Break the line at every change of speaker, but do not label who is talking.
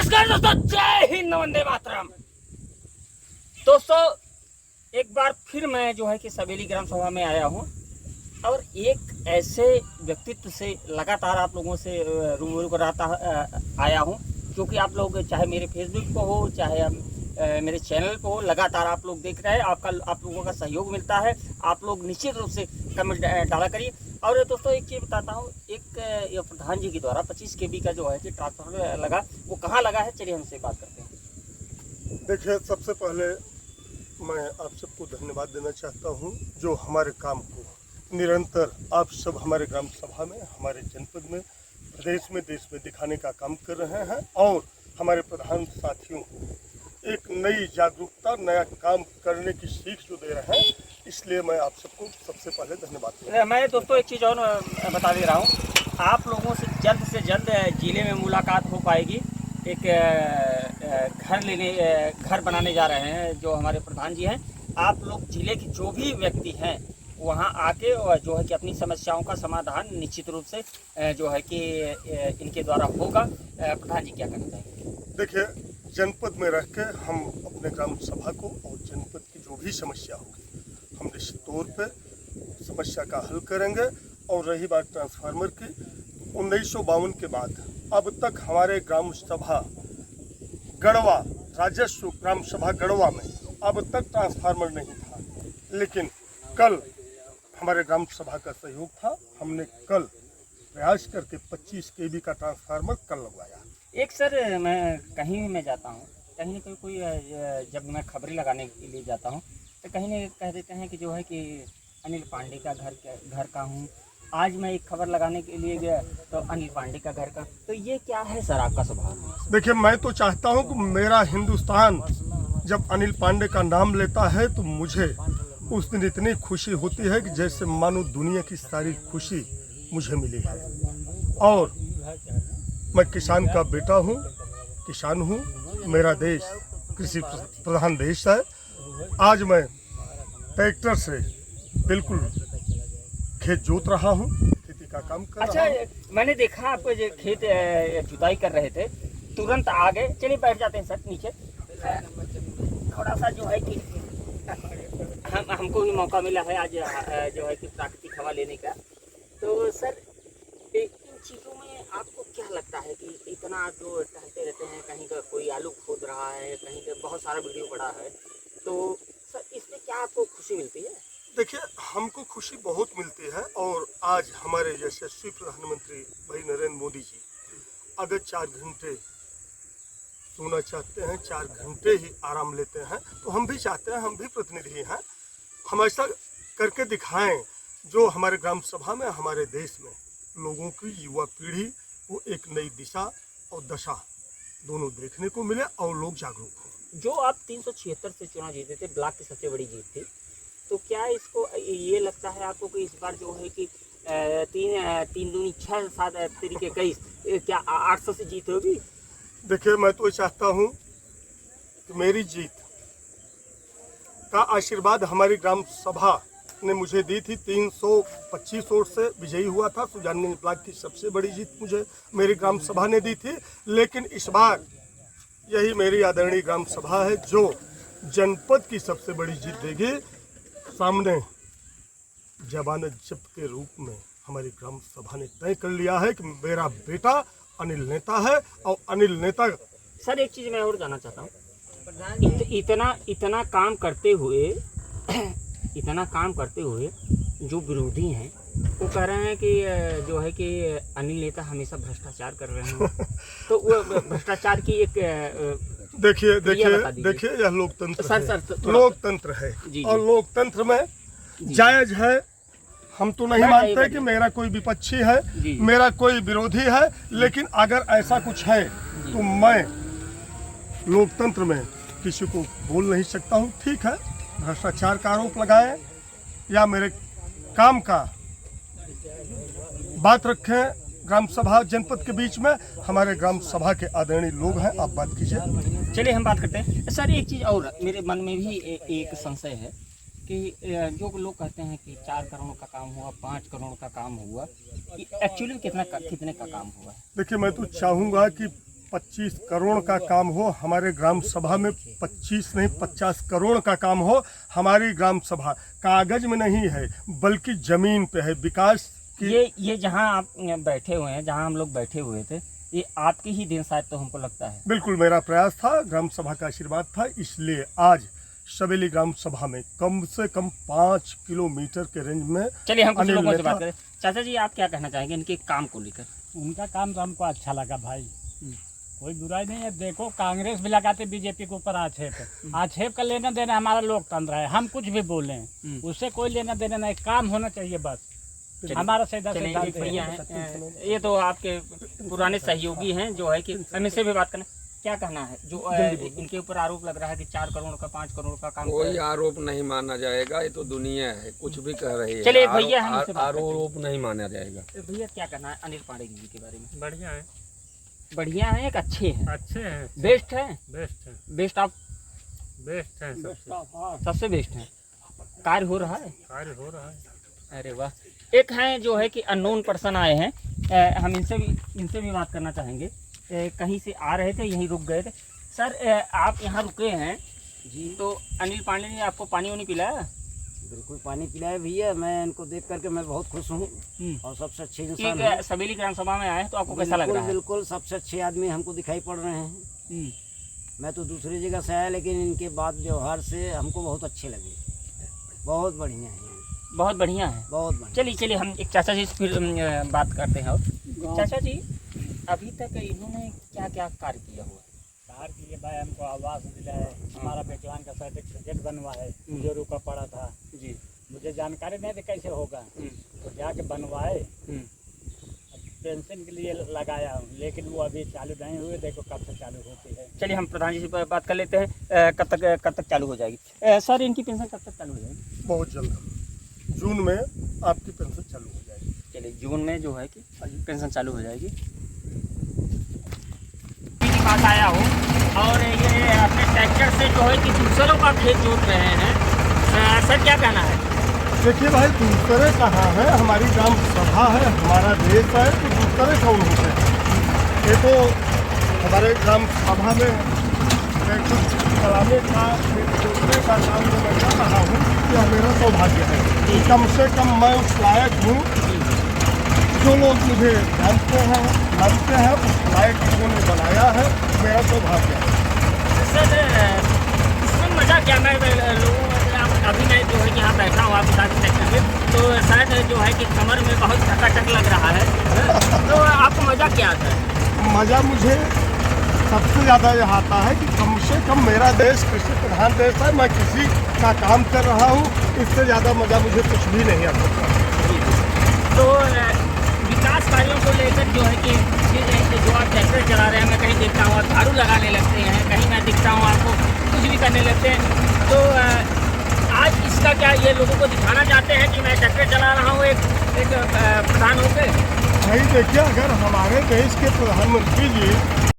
नमस्कार दोस्तों, जय हिंद, वंदे मातरम। दोस्तों, एक बार फिर मैं जो है कि सवेली ग्राम सभा में आया हूँ और एक ऐसे व्यक्तित्व से लगातार आप लोगों से रूबरू कराता आया हूँ, क्योंकि आप लोग चाहे मेरे फेसबुक पर हो, चाहे मेरे चैनल पर हो, लगातार आप लोग देख रहे हैं। आप लोगों का सहयोग मिलता है। आप लोग निश्चित रूप से कमेंट डाला करिए। और दोस्तों, एक चीज़ बताता हूँ, एक प्रधान जी के द्वारा 25 KB का जो है कि ट्रांसफार्मर लगा, वो कहाँ लगा है, चलिए हमसे बात करते हैं।
देखिए, सबसे पहले मैं आप सबको धन्यवाद देना चाहता हूं, जो हमारे काम को निरंतर आप सब हमारे ग्राम सभा में, हमारे जनपद में, प्रदेश में, देश में दिखाने का काम कर रहे हैं और हमारे प्रधान साथियों को एक नई जागरूकता, नया काम करने की सीख जो दे रहे हैं, इसलिए मैं आप सबको सबसे पहले धन्यवाद देता हूं।
मैं दोस्तों एक चीज़ और बता दे रहा हूँ, आप लोगों से जल्द जिले में मुलाकात हो पाएगी। एक घर बनाने जा रहे हैं जो हमारे प्रधान जी हैं। आप लोग जिले के जो भी व्यक्ति हैं वहाँ आके और जो है कि अपनी समस्याओं का समाधान निश्चित रूप से जो है कि इनके द्वारा होगा। प्रधान जी क्या कहना चाहेंगे?
देखिए, जनपद में रह के हम अपने ग्राम सभा को और जनपद की जो भी समस्या होगी, हम निश्चित तौर पे समस्या का हल करेंगे। और रही बात ट्रांसफार्मर की, 1952 के बाद अब तक हमारे ग्राम सभा गढ़वा, राजस्व ग्राम सभा गढ़वा में अब तक ट्रांसफार्मर नहीं था, लेकिन कल हमारे ग्राम सभा का सहयोग था। हमने कल प्रयास करके 25 KB का ट्रांसफार्मर कल लगवाया।
एक सर, मैं कहीं भी मैं जाता हूँ, कहीं ना कहीं कोई जब मैं खबरें लगाने के लिए जाता हूँ तो कहीं ना कह देते हैं कि जो है कि अनिल पांडे का घर का हूँ। आज मैं एक खबर लगाने के लिए गया तो अनिल पांडे का घर का, तो ये क्या है सर आपका स्वभाव?
देखिए, मैं तो चाहता हूं कि मेरा हिंदुस्तान जब अनिल पांडे का नाम लेता है तो मुझे उस दिन इतनी खुशी होती है कि जैसे मानो दुनिया की सारी खुशी मुझे मिली है। और मैं किसान का बेटा हूं, किसान हूं। मेरा देश कृषि प्रधान देश है। आज मैं ट्रैक्टर से बिल्कुल खेत जोत रहा हूं, खेती का काम कर रहा हूं।
मैंने देखा आपको जो खेत जुताई कर रहे थे, तुरंत आ गए। चलिए बैठ जाते हैं सर नीचे। थोड़ा सा जो है कि हमको भी मौका मिला है आज जो है कि प्राकृतिक हवा लेने का। तो सर, इन चीज़ों में आपको क्या लगता है कि इतना जो टहलते रहते हैं, कहीं का कोई आलू खोद रहा है, कहीं का बहुत सारा वीडियो बड़ा है, तो सर इसमें क्या आपको खुशी मिलती है?
देखिए, हमको खुशी बहुत मिलती है। और आज हमारे यशस्वी प्रधानमंत्री भाई नरेंद्र मोदी जी अगर 4 घंटे सोना चाहते हैं, 4 घंटे ही आराम लेते हैं, तो हम भी चाहते हैं, हम भी प्रतिनिधि हैं, हम ऐसा करके दिखाएं जो हमारे ग्राम सभा में, हमारे देश में लोगों की, युवा पीढ़ी को एक नई दिशा और दशा दोनों देखने को मिले और लोग जागरूक हों।
जो आप 376 से चुनाव जीते थे, ब्लॉक की सबसे बड़ी जीत थी, तो क्या इसको ये लगता है आपको कि इस बार जो है कि 3 दूनी 6, 7 तरीके 21, क्या 800 से जीत होगी?
देखिए, मैं तो चाहता हूं कि मेरी जीत का आशीर्वाद हमारी ग्राम सभा ने मुझे दी थी। 325 वोट से विजयी हुआ था। सुजानगंज ब्लॉक की सबसे बड़ी जीत मुझे मेरी ग्राम सभा ने दी थी। लेकिन इस बार यही मेरी आदरणीय ग्राम सभा है जो जनपद की सबसे बड़ी जीत देगी। सामने जमानत जब्त के रूप में हमारी ग्राम सभा ने तय कर लिया है कि मेरा बेटा अनिल नेता है। और अनिल नेता।
सर, एक चीज़ मैं और जानना चाहता हूँ, इतना काम करते हुए जो विरोधी हैं वो कह रहे हैं कि जो है कि अनिल नेता हमेशा भ्रष्टाचार कर रहे हैं। तो वो भ्रष्टाचार की एक
देखिए, यह लोकतंत्र है। लोकतंत्र है
जी।
और लोकतंत्र में जायज है। हम तो नहीं मानते कि मेरा कोई विपक्षी है, मेरा कोई विरोधी है, लेकिन अगर ऐसा कुछ है तो मैं लोकतंत्र में किसी को बोल नहीं सकता हूँ। ठीक है, भ्रष्टाचार का आरोप लगाए या मेरे काम का बात रखें ग्राम सभा जनपद के बीच में, हमारे ग्राम सभा के आदरणीय लोग हैं, आप बात कीजिए।
चलिए हम बात करते हैं। सर, एक चीज़ और मेरे मन में भी एक संशय है कि जो लोग कहते हैं कि 4 करोड़ का काम हुआ, 5 करोड़ का काम हुआ, एक्चुअली कितने का काम हुआ है?
देखिए, मैं तो चाहूँगा कि 25 करोड़ का काम हो, हमारे ग्राम सभा में 25 नहीं 50 करोड़ का काम हो। हमारी ग्राम सभा कागज में नहीं है बल्कि जमीन पे है। विकास की
ये जहाँ आप बैठे हुए हैं, जहाँ हम लोग बैठे हुए थे, ये आपके ही दिन शायद, तो हमको लगता है।
बिल्कुल मेरा प्रयास था, ग्राम सभा का आशीर्वाद था, इसलिए आज सवेली ग्राम सभा में कम से कम 5 किलोमीटर के रेंज में।
चलिए हम कुछ
अनिल
लोगों से
नेता-
बात करें। चाचा जी, आप क्या कहना चाहेंगे इनके काम को लेकर?
उनका काम तो हमको अच्छा लगा भाई, कोई बुराई नहीं है। देखो कांग्रेस भी लगाते बीजेपी के ऊपर आक्षेप का लेना देना हमारा लोकतंत्र है, हम कुछ भी बोलें उससे कोई लेना देना नहीं, काम होना चाहिए बस। हमारा सीधा
चलिए,
सिद्धांत
एक भैया
है।
हैं, ये तो आपके पुराने सहयोगी हैं, जो है कि हम इनसे भी बात करें। क्या कहना है जो इनके ऊपर आरोप लग रहा है कि 4 करोड़ का 5 करोड़ का काम
कोई आरोप नहीं माना जाएगा, ये तो दुनिया है, कुछ भी कह रही है।
चलिए, एक भैया हैं, उनसे बात
आरोप नहीं माना जाएगा।
भैया क्या कहना है अनिल पांडे जी के बारे में?
बढ़िया है,
बढ़िया है, एक अच्छे हैं,
अच्छे हैं,
बेस्ट है,
बेस्ट है,
बेस्ट आप
बेस्ट है,
सबसे बेस्ट है। कार्य हो रहा है,
कार्य हो रहा है।
अरे वाह। एक हैं जो है कि अननोन पर्सन आए हैं, हम इनसे भी बात करना चाहेंगे। कहीं से आ रहे थे, यहीं रुक गए थे। सर, आप यहाँ रुके हैं
जी,
तो अनिल पांडे ने आपको पानी वानी पिलाया?
बिल्कुल पानी पिलाया भैया। मैं इनको देख करके मैं बहुत खुश हूँ और सबसे अच्छे इंसान हैं।
सवेली ग्राम सभा में आए हैं, तो आपको कैसा लग रहा है?
बिल्कुल सबसे अच्छे आदमी हमको दिखाई पड़ रहे हैं। मैं तो दूसरी जगह से आया, लेकिन इनके बात व्यवहार से हमको बहुत अच्छे लगे, बहुत बढ़िया है,
बहुत बढ़िया है।
बहुत बढ़िया।
चलिए हम एक चाचा जी से फिर बात करते हैं। और चाचा जी, अभी तक इन्होंने क्या क्या कार्य किया हुआ?
कार की ये भाई हमको आवास दिला है, हमारा विकलांग का सर्टिफिकेट बनवा है, मुझे रुका पड़ा था
जी,
मुझे जानकारी नहीं थी कैसे होगा, तो जाके बनवाए, पेंशन के लिए लगाया हूँ, लेकिन वो अभी चालू नहीं हुए। देखो कब से चालू होती है।
चलिए हम प्रधान जी से बात कर लेते हैं। कब तक चालू हो जाएगी? सर, इनकी पेंशन कब तक चालू हो जाएगी?
बहुत जल्द जून में आपकी पेंशन चालू हो जाएगी।
चलिए, जून में जो है कि पेंशन चालू हो जाएगी। पास आया हूँ और ये अपने ट्रैक्टर से जो है कि दूसरों का खेत जोत रहे हैं। सर, क्या कहना है?
देखिए भाई, दूसरे कहाँ है, हमारी ग्राम सभा है, हमारा देश है, तो दूसरे कौन होते हैं? ये तो हमारे ग्राम सभा में मैं कुछ चलाने का जोड़ने का काम जो मैं कर रहा हूँ, यह मेरा सौभाग्य है। कम से कम मैं उस लायक हूँ, जो लोग मुझे जानते हैं मानते हैं, उस लायक उन्होंने बनाया है, मेरा सौभाग्य है।
सर, इसमें मज़ा क्या? मैं लोगों अभी मैं जो है कि यहाँ बैठा हूँ आपके साथ ट्रैक्टर में, तो शायद जो है कि कमर में बहुत झकाझक लग रहा है, तो आपको मज़ा क्या आता है?
मज़ा मुझे सबसे ज़्यादा यह आता है कि कम से कम मेरा देश कृषि प्रधान देश है, मैं कृषि का काम कर रहा हूँ, इससे ज़्यादा मज़ा मुझे कुछ भी नहीं आता।
तो विकास कार्यों को लेकर जो है कि जो आप ट्रैक्टर चला रहे हैं, मैं कहीं देखता हूँ आप झाड़ू लगाने लगते हैं, कहीं मैं दिखता हूँ आपको कुछ भी करने लगते हैं, तो आज इसका क्या ये लोगों को दिखाना चाहते हैं कि मैं ट्रैक्टर चला रहा हूँ एक प्रधान होकर?
भाई देखिए, अगर हमारे देश के प्रधानमंत्री जी